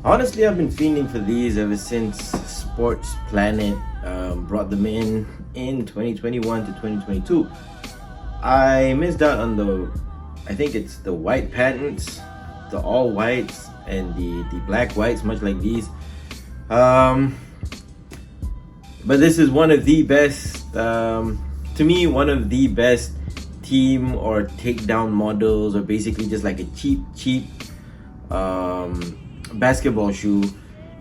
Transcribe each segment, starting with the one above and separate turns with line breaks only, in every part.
Honestly, I've been fiending for these ever since Sports Planet brought them in 2021 to 2022. I missed out on I think it's the white patents, the all whites, and the black whites, much like these. But this is one of the best, to me, one of the best team or takedown models, or basically just like a cheap basketball shoe,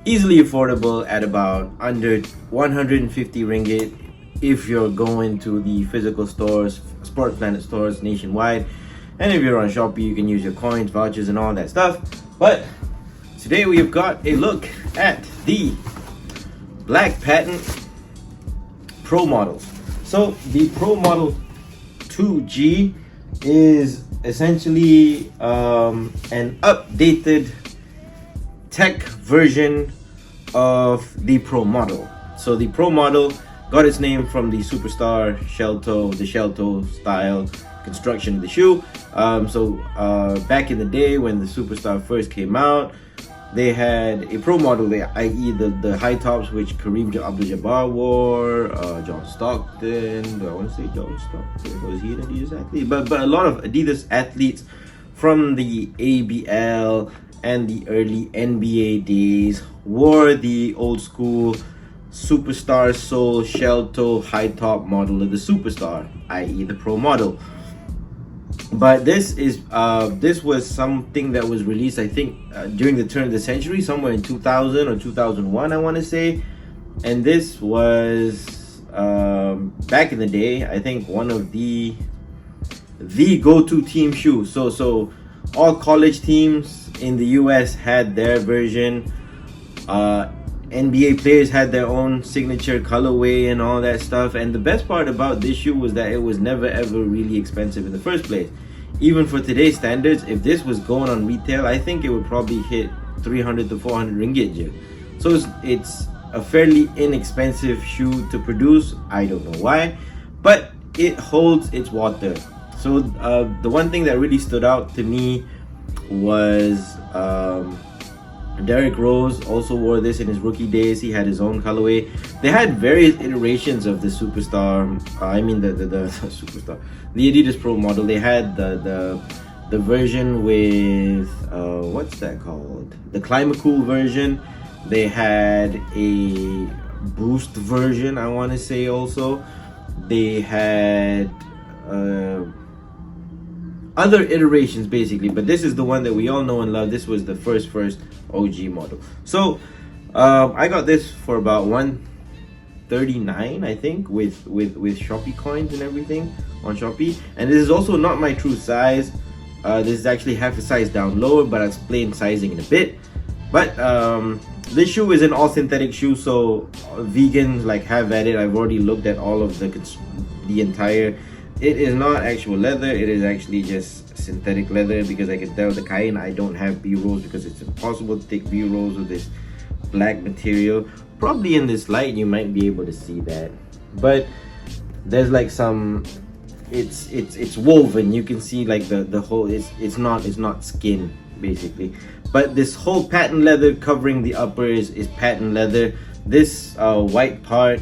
easily affordable at about under 150 ringgit if you're going to the physical stores, Sport Planet stores nationwide. And if you're on Shopee, you can use your coins, vouchers, and all that stuff. But today we've got a look at the black patent Pro models. So the Pro Model 2G is essentially an updated tech version of the Pro Model. So the Pro Model got its name from the Superstar shell toe style construction of the shoe. Back in the day when the Superstar first came out, they had a Pro Model, i.e. the high tops which Kareem Abdul-Jabbar wore, John Stockton. Do I want to say John Stockton? Was he an Adidas athlete? But a lot of Adidas athletes from the ABL and the early NBA days wore the old school Superstar sole shell toe high top model of the Superstar, i.e. the Pro Model. But this was something that was released, I think, during the turn of the century, somewhere in 2000 or 2001, I want to say. And this was back in the day, I think, one of the go-to team shoe. So all college teams in the US had their version. NBA players had their own signature colorway and all that stuff. And the best part about this shoe was that it was never ever really expensive in the first place. Even for today's standards, if this was going on retail, I think it would probably hit 300 to 400 ringgit. So it's a fairly inexpensive shoe to produce. I don't know why, but it holds its water. So the one thing that really stood out to me was Derrick Rose also wore this in his rookie days. He had his own colorway. They had various iterations of the Superstar. The Superstar, the Adidas Pro Model. They had the version with what's that called? The Climacool version. They had a Boost version, I want to say. Also, they had other iterations basically, but this is the one that we all know and love. This was the first OG model. So I got this for about 139, I think, with Shopee coins and everything on Shopee. And this is also not my true size. This is actually half a size down lower, but I'll explain sizing in a bit. But this shoe is an all synthetic shoe, so vegans like have at it. I've already looked at all of the entire. It is not actual leather, it is actually just synthetic leather, because I can tell the kain. I don't have B-rolls because it's impossible to take B-rolls with this black material. Probably in this light you might be able to see that, but there's like some, it's woven. You can see like the whole, it's not skin basically, but this whole patent leather covering the uppers is patent leather. This white part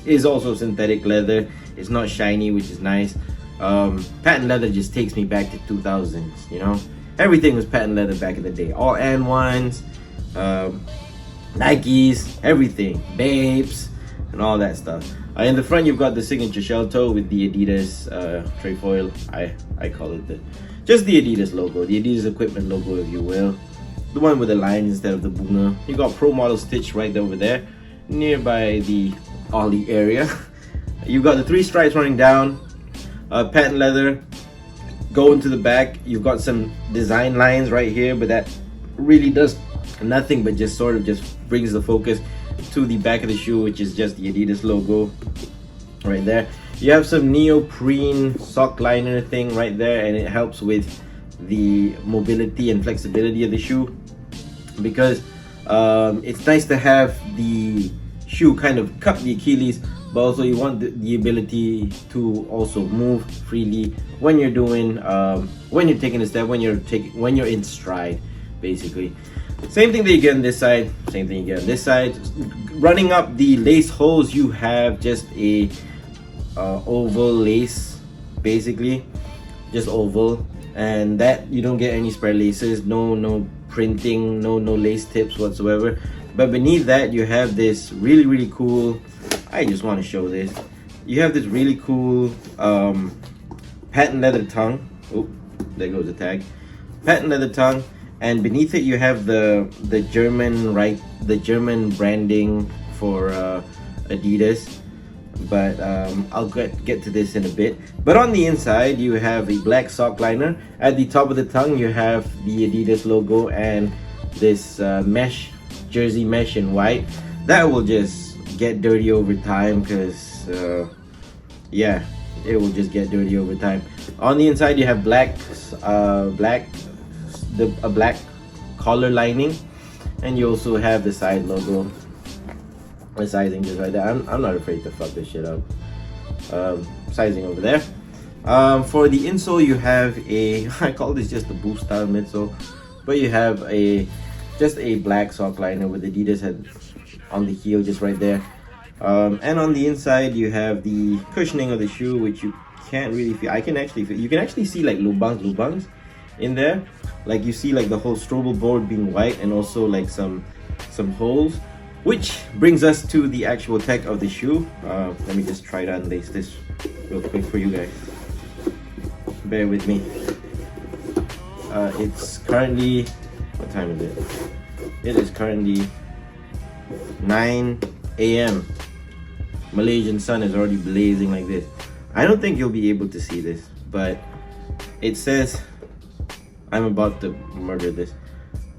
is also synthetic leather. It's not shiny, which is nice. Patent leather just takes me back to 2000s, you know? Everything was patent leather back in the day. All N1s, Nikes, everything. Babes, and all that stuff. In the front, you've got the signature shell toe with the Adidas trefoil. I call it just the Adidas logo, the Adidas equipment logo, if you will. The one with the line instead of the bunga. You got Pro Model stitched right over there, nearby the ollie area. You've got the 3 stripes running down, patent leather, going to the back. You've got some design lines right here, but that really does nothing but just sort of just brings the focus to the back of the shoe, which is just the Adidas logo right there. You have some neoprene sock liner thing right there, and it helps with the mobility and flexibility of the shoe, because it's nice to have the shoe kind of cup the Achilles, but also you want the ability to also move freely when you're doing when you're taking a step, when you're in stride basically. Same thing that you get on this side, same thing you get on this side. Running up the lace holes, you have just a oval lace, basically, just oval, and that you don't get any spread laces, no printing, no lace tips whatsoever. But beneath that, you have this really cool. I just want to show this. You have this really cool patent leather tongue. Oh, there goes the tag. Patent leather tongue. And beneath it, you have the German German branding for Adidas. But I'll get to this in a bit. But on the inside, you have a black sock liner. At the top of the tongue, you have the Adidas logo and this jersey mesh in white. That will just get dirty over time, because yeah, it will just get dirty over time. On the inside, you have a black collar lining, and you also have the side logo. The sizing just right there. I'm not afraid to fuck this shit up. Sizing over there. For the insole, you have I call this just a boost style midsole, but you have just a black sock liner with Adidas head on the heel just right there. And on the inside, you have the cushioning of the shoe, which you can't really feel. You can actually see like lubangs in there. Like you see like the whole strobe board being white, and also like some holes. Which brings us to the actual tech of the shoe. Let me just try to unlace this real quick for you guys. Bear with me. It's currently, what time is it? It is currently 9 a.m. Malaysian sun is already blazing like this. I don't think you'll be able to see this, but it says, I'm about to murder this.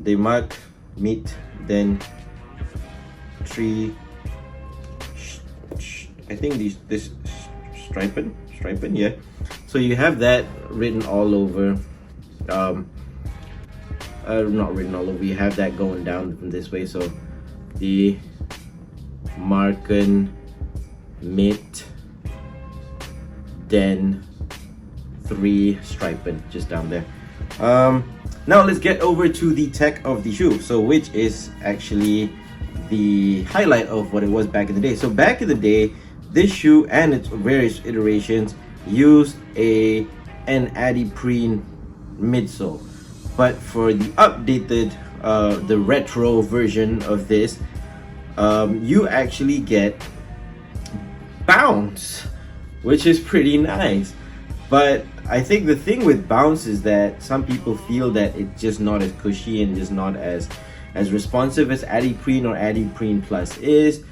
They mark meet then tree. I think this striping, yeah. So you have that written all over. Not written all over. You have that going down this way. So the Marken mit den 3 striping just down there. Now let's get over to the tech of the shoe, so which is actually the highlight of what it was back in the day. So back in the day, this shoe and its various iterations used an adiprene midsole, but for the updated the retro version of this, you actually get bounce, which is pretty nice. But I think the thing with bounce is that some people feel that it's just not as cushy and just not as responsive as adiprene or adiprene plus is.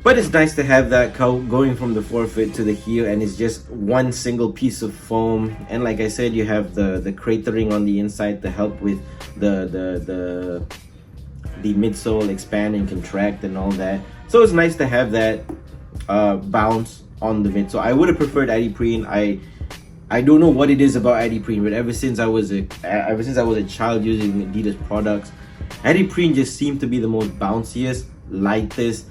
But it's nice to have that going from the forefoot to the heel, and it's just one single piece of foam. And like I said, you have the cratering on the inside to help with the midsole expand and contract and all that. So it's nice to have that bounce on the midsole. I would have preferred adiprene. I don't know what it is about adiprene, but ever since I was a child using Adidas products, adiprene just seemed to be the most bounciest, lightest,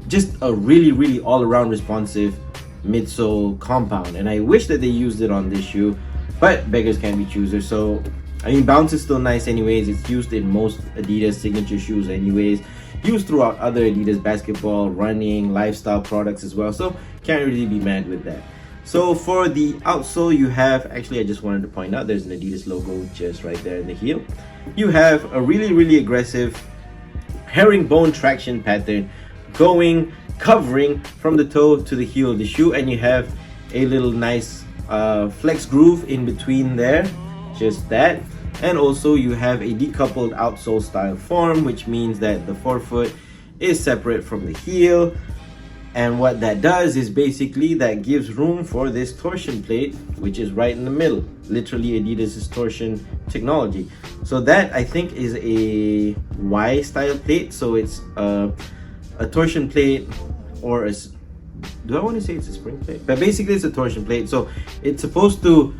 just a really all-around responsive midsole compound. And I wish that they used it on this shoe, but beggars can't be choosers. So I mean, bounce is still nice anyways. It's used in most Adidas signature shoes anyways, used throughout other Adidas basketball, running, lifestyle products as well, so can't really be mad with that. So for the outsole, you have, actually I just wanted to point out, there's an Adidas logo just right there in the heel. You have a really aggressive herringbone traction pattern covering from the toe to the heel of the shoe, and you have a little nice flex groove in between there, just that. And also you have a decoupled outsole style form, which means that the forefoot is separate from the heel. And what that does is basically that gives room for this torsion plate, which is right in the middle, literally Adidas's torsion technology. So that I think is a Y style plate. So it's a torsion plate, or do I want to say it's a spring plate? But basically it's a torsion plate. So it's supposed to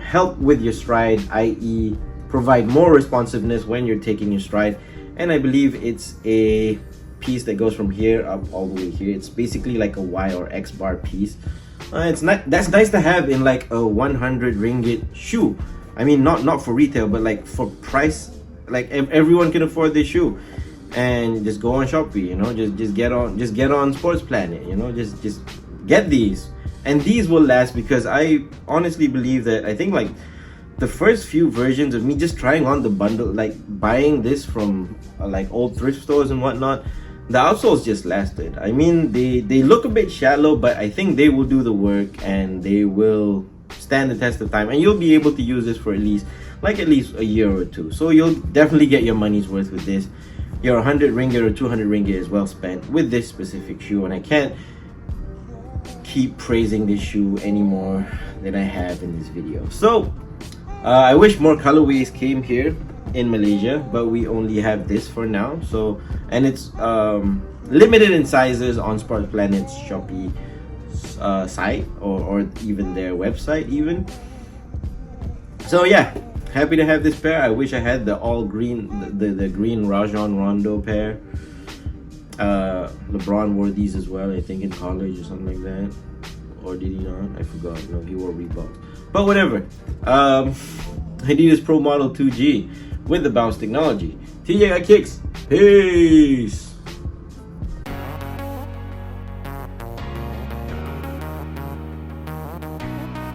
help with your stride, i.e. provide more responsiveness when you're taking your stride. And I believe it's a piece that goes from here up all the way here. It's basically like a Y or X bar piece. It's not, that's nice to have in like a 100 ringgit shoe. I mean, not for retail, but like for price like everyone can afford this shoe, and just go on Shopee, you know, just get on Sports Planet, you know, just get these, and these will last, because I honestly believe that, I think like the first few versions of me just trying on the bundle, like buying this from like old thrift stores and whatnot, the outsoles just lasted. I mean, they look a bit shallow, but I think they will do the work and they will stand the test of time, and you'll be able to use this for at least a year or two. So you'll definitely get your money's worth with this. Your 100 ringgit or 200 ringgit is well spent with this specific shoe, and I can't keep praising this shoe anymore than I have in this video. So I wish more colorways came here in Malaysia, but we only have this for now. So, and it's limited in sizes on Sport Planet's Shopee site, or even their website even. So yeah, happy to have this pair. I wish I had the all green, the green Rajon Rondo pair. LeBron wore these as well, I think in college or something like that, or did he not? I forgot. No, he wore Reeboks, but whatever. Adidas Pro Model 2G with the bounce technology. TJ got kicks. Peace.